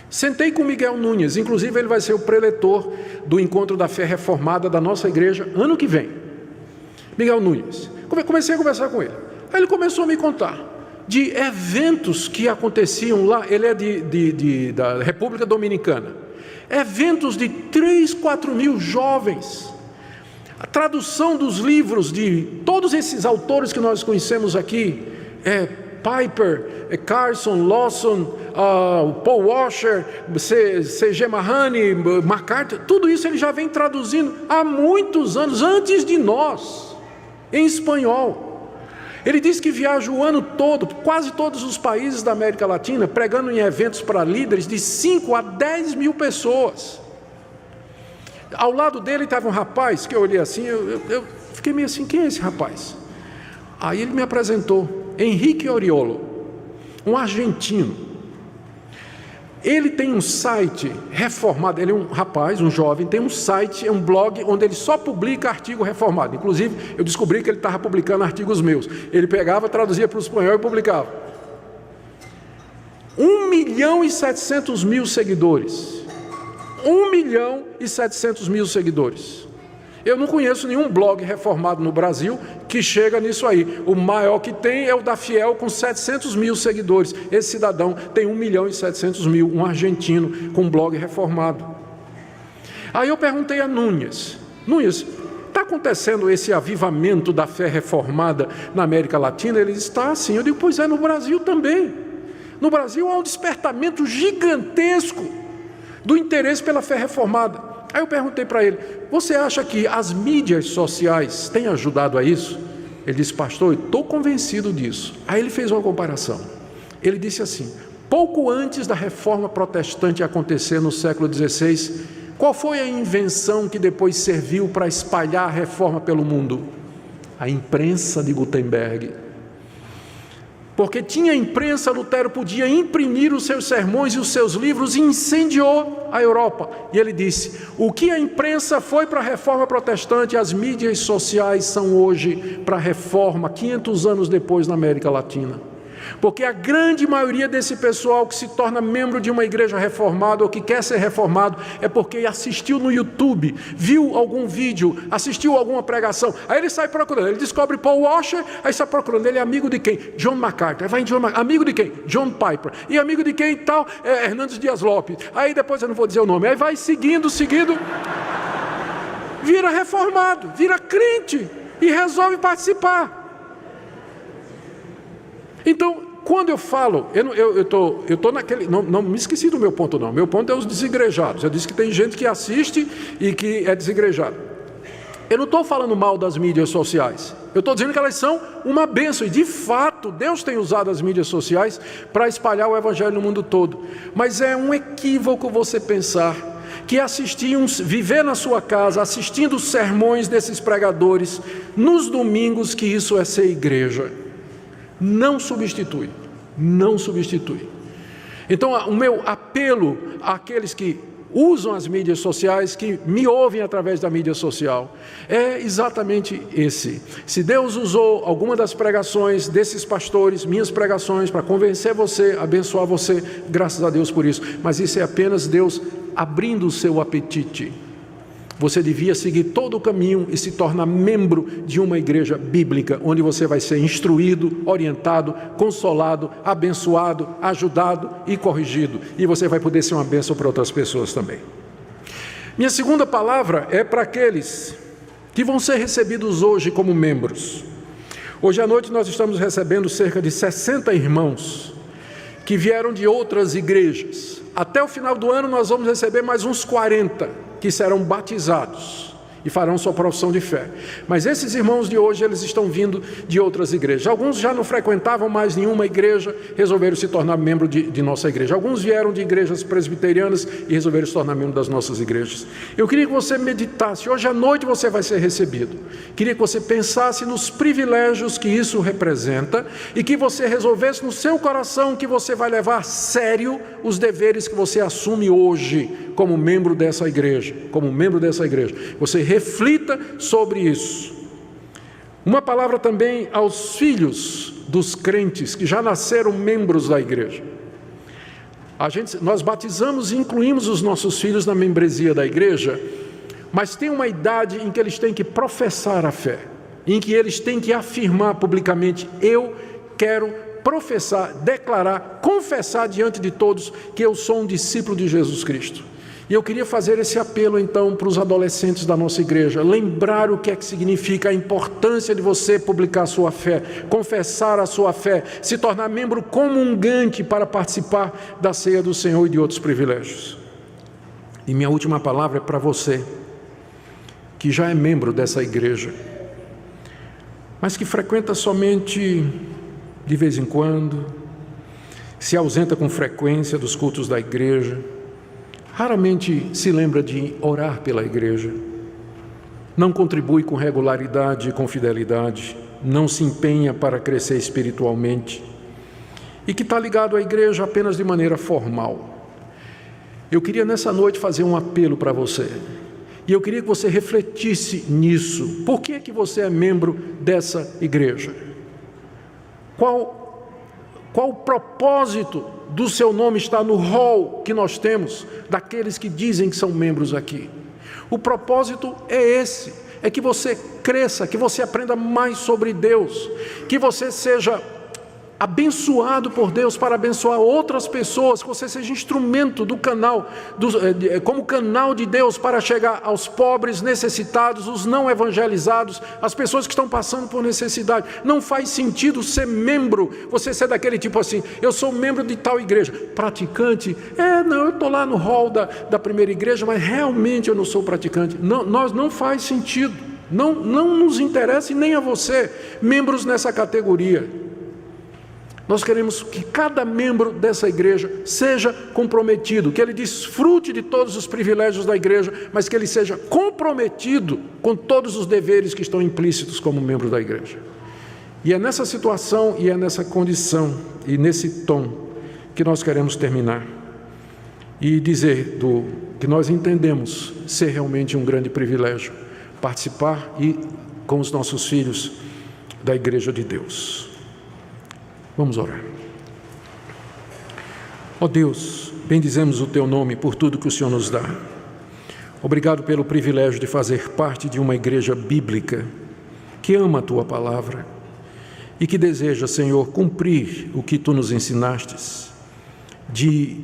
Sentei com o Miguel Nunes, inclusive ele vai ser o preletor do Encontro da Fé Reformada da nossa igreja ano que vem. Miguel Nunes. Comecei a conversar com ele. Aí ele começou a me contar de eventos que aconteciam lá. Ele é da República Dominicana. Eventos de 3, 4 mil jovens, a tradução dos livros de todos esses autores que nós conhecemos aqui, Piper, Carson, Lawson, Paul Washer, C.G. Mahoney, MacArthur, tudo isso ele já vem traduzindo há muitos anos, antes de nós, em espanhol. Ele diz que viaja o ano todo, quase todos os países da América Latina, pregando em eventos para líderes de 5 a 10 mil pessoas. Ao lado dele estava um rapaz, que eu olhei assim, eu fiquei meio assim, quem é esse rapaz? Aí ele me apresentou, Henrique Oriolo, um argentino. Ele tem um site reformado, ele é um rapaz, um jovem, tem um site, um blog, onde ele só publica artigo reformado. Inclusive, eu descobri que ele estava publicando artigos meus. Ele pegava, traduzia para o espanhol e publicava. 1.700.000 seguidores. 1.700.000 seguidores. Eu não conheço nenhum blog reformado no Brasil que chega nisso aí. O maior que tem é o da Fiel, com 700.000 seguidores. Esse cidadão tem 1.700.000, um argentino com blog reformado. Aí eu perguntei a Nunes, está acontecendo esse avivamento da fé reformada na América Latina? Ele disse, está sim. Eu digo, pois é, no Brasil também. No Brasil há um despertamento gigantesco do interesse pela fé reformada. Aí eu perguntei para ele, você acha que as mídias sociais têm ajudado a isso? Ele disse, pastor, eu estou convencido disso. Aí ele fez uma comparação. Ele disse assim, pouco antes da reforma protestante acontecer no século XVI, qual foi a invenção que depois serviu para espalhar a reforma pelo mundo? A imprensa de Gutenberg. Porque tinha imprensa, Lutero podia imprimir os seus sermões e os seus livros e incendiou a Europa. E ele disse, o que a imprensa foi para a reforma protestante, as mídias sociais são hoje para a reforma, 500 anos depois na América Latina. Porque a grande maioria desse pessoal que se torna membro de uma igreja reformada ou que quer ser reformado é porque assistiu no YouTube, viu algum vídeo, assistiu alguma pregação, aí ele sai procurando, ele descobre Paul Washer, aí sai procurando, ele é amigo de quem? John MacArthur, aí vai em John MacArthur, amigo de quem? John Piper, e amigo de quem tal? Hernandes Dias Lopes, aí depois eu não vou dizer o nome, aí vai seguindo, vira reformado, vira crente e resolve participar. Então, quando eu falo, eu estou naquele, não me esqueci do meu ponto não, meu ponto é os desigrejados. Eu disse que tem gente que assiste e que é desigrejado. Eu não estou falando mal das mídias sociais, Eu estou dizendo que elas são uma bênção. E de fato, Deus tem usado as mídias sociais para espalhar o Evangelho no mundo todo. Mas é um equívoco você pensar que viver na sua casa, assistindo os sermões desses pregadores, nos domingos, que isso é ser igreja. Não substitui. Não substitui. Então, o meu apelo àqueles que usam as mídias sociais, que me ouvem através da mídia social, é exatamente esse. Se Deus usou alguma das pregações desses pastores, minhas pregações, para convencer você, abençoar você, graças a Deus por isso, mas isso é apenas Deus abrindo o seu apetite. Você devia seguir todo o caminho e se tornar membro de uma igreja bíblica, onde você vai ser instruído, orientado, consolado, abençoado, ajudado e corrigido. E você vai poder ser uma bênção para outras pessoas também. Minha segunda palavra é para aqueles que vão ser recebidos hoje como membros. Hoje à noite nós estamos recebendo cerca de 60 irmãos que vieram de outras igrejas. Até o final do ano nós vamos receber mais uns 40 que serão batizados e farão sua profissão de fé. Mas esses irmãos de hoje, eles estão vindo de outras igrejas. Alguns já não frequentavam mais nenhuma igreja, resolveram se tornar membro de nossa igreja. Alguns vieram de igrejas presbiterianas e resolveram se tornar membro das nossas igrejas. Eu queria que você meditasse. Hoje à noite você vai ser recebido. Queria que você pensasse nos privilégios que isso representa e que você resolvesse no seu coração que você vai levar a sério os deveres que você assume hoje como membro dessa igreja. Como membro dessa igreja. Você reflita sobre isso. Uma palavra também aos filhos dos crentes que já nasceram membros da igreja. Nós batizamos e incluímos os nossos filhos na membresia da igreja, mas tem uma idade em que eles têm que professar a fé, em que eles têm que afirmar publicamente: eu quero professar, declarar, confessar diante de todos que eu sou um discípulo de Jesus Cristo. E eu queria fazer esse apelo então para os adolescentes da nossa igreja, lembrar o que é que significa a importância de você publicar a sua fé, confessar a sua fé, se tornar membro comungante para participar da ceia do Senhor e de outros privilégios. E minha última palavra é para você, que já é membro dessa igreja, mas que frequenta somente de vez em quando, se ausenta com frequência dos cultos da igreja, raramente se lembra de orar pela igreja, não contribui com regularidade e com fidelidade, não se empenha para crescer espiritualmente e que está ligado à igreja apenas de maneira formal. Eu queria nessa noite fazer um apelo para você e eu queria que você refletisse nisso. Por que é que você é membro dessa igreja? Qual o propósito do seu nome está no rol que nós temos daqueles que dizem que são membros aqui? O propósito é esse, é que você cresça, que você aprenda mais sobre Deus, que você seja abençoado por Deus para abençoar outras pessoas, que você seja instrumento do canal, como canal de Deus para chegar aos pobres, necessitados, os não evangelizados, as pessoas que estão passando por necessidade. Não faz sentido ser membro, você ser daquele tipo assim: eu sou membro de tal igreja, praticante, não, eu estou lá no hall da primeira igreja, mas realmente eu não sou praticante. Não faz sentido, não nos interessa e nem a você, membros nessa categoria. Nós queremos que cada membro dessa igreja seja comprometido, que ele desfrute de todos os privilégios da igreja, mas que ele seja comprometido com todos os deveres que estão implícitos como membro da igreja. E é nessa situação e é nessa condição e nesse tom que nós queremos terminar e dizer que nós entendemos ser realmente um grande privilégio participar com os nossos filhos da igreja de Deus. Vamos orar. Ó Deus, bendizemos o Teu nome por tudo que o Senhor nos dá. Obrigado pelo privilégio de fazer parte de uma igreja bíblica que ama a Tua palavra e que deseja, Senhor, cumprir o que Tu nos ensinastes, de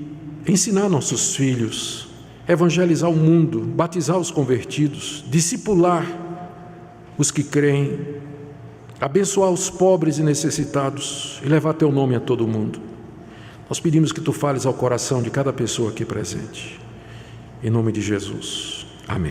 ensinar nossos filhos, evangelizar o mundo, batizar os convertidos, discipular os que creem, abençoar os pobres e necessitados e levar Teu nome a todo mundo. Nós pedimos que Tu fales ao coração de cada pessoa aqui presente. Em nome de Jesus. Amém.